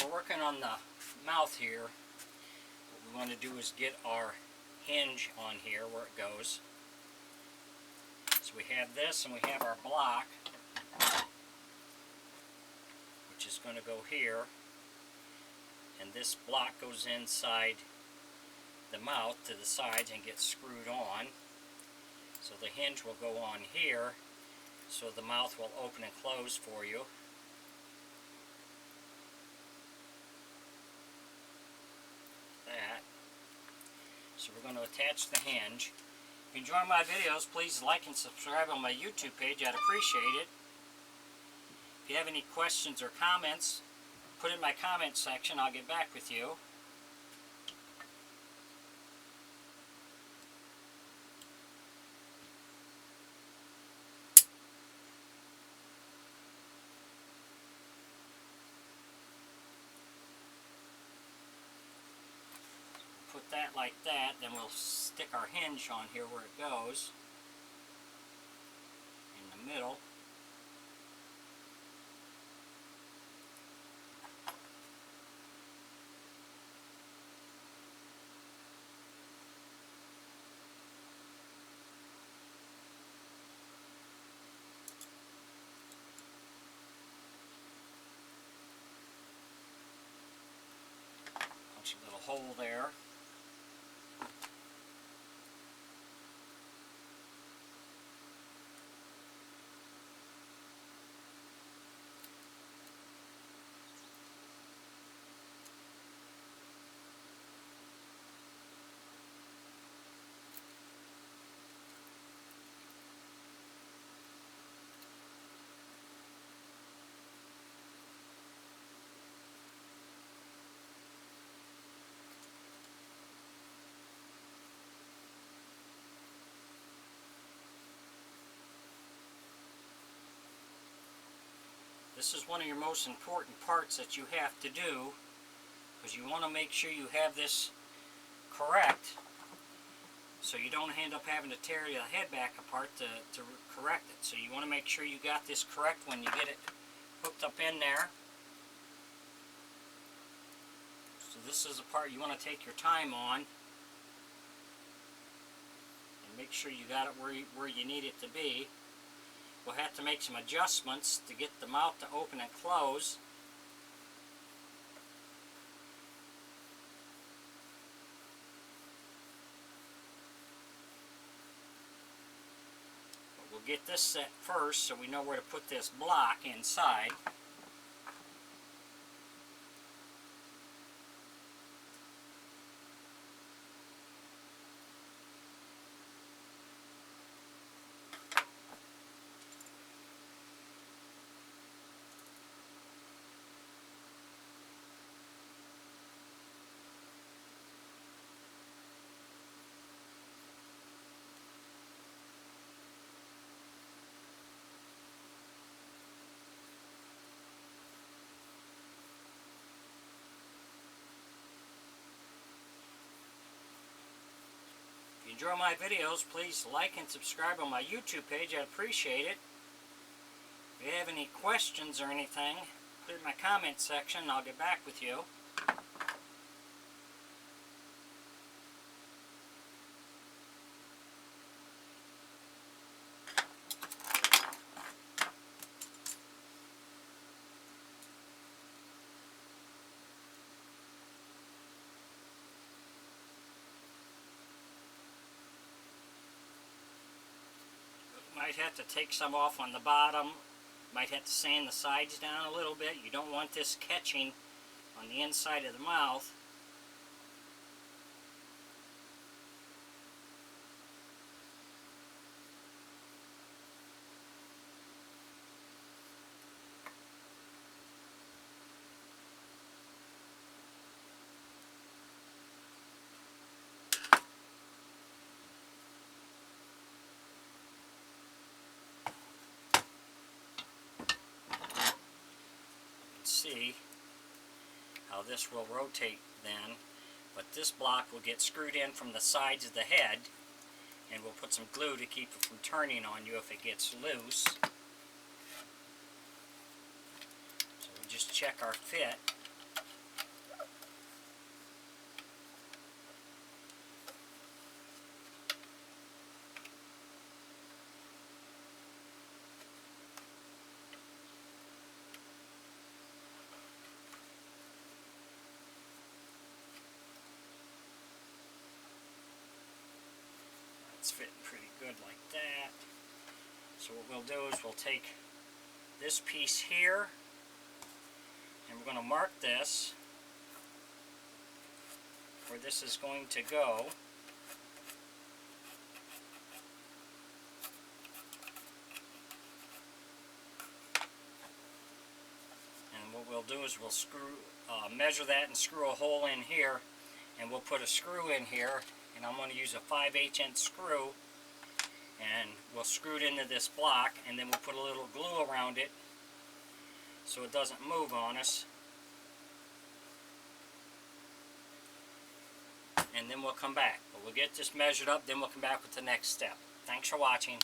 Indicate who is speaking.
Speaker 1: we're working on the mouth here, what we want to do is get our hinge on here where it goes. So we have this and we have our block, which is going to go here, and this block goes inside the mouth to the sides and gets screwed on. So the hinge will go on here, so the mouth will open and close for you. That. So we're going to attach the hinge. If you enjoy my videos, please like and subscribe on my YouTube page. I'd appreciate it. If you have any questions or comments, put it in my comment section. I'll get back with you. Put that like that, then we'll stick our hinge on here where it goes, in the middle. Punch a little hole there. This is one of your most important parts that you have to do, because you want to make sure you have this correct, so you don't end up having to tear the head back apart to correct it. So you want to make sure you got this correct when you get it hooked up in there. So this is the part you want to take your time on and make sure you got it where you need it to be. We'll have to make some adjustments to get the mouth to open and close. But we'll get this set first so we know where to put this block inside. If you enjoy my videos, please like and subscribe on my YouTube page. I'd appreciate it. If you have any questions or anything, put it in my comment section and I'll get back with you. Might have to take some off on the bottom. Might have to sand the sides down a little bit. You don't want this catching on the inside of the mouth. See how this will rotate then, but this block will get screwed in from the sides of the head, and we'll put some glue to keep it from turning on you if it gets loose. So we'll just check our fit. That's fitting pretty good like that. So what we'll do is we'll take this piece here and we're going to mark this where this is going to go. And what we'll do is we'll measure that and screw a hole in here, and we'll put a screw in here, and I'm going to use a 5/8" screw, and we'll screw it into this block, and then we'll put a little glue around it so it doesn't move on us. And then we'll come back. But we'll get this measured up, then we'll come back with the next step. Thanks for watching.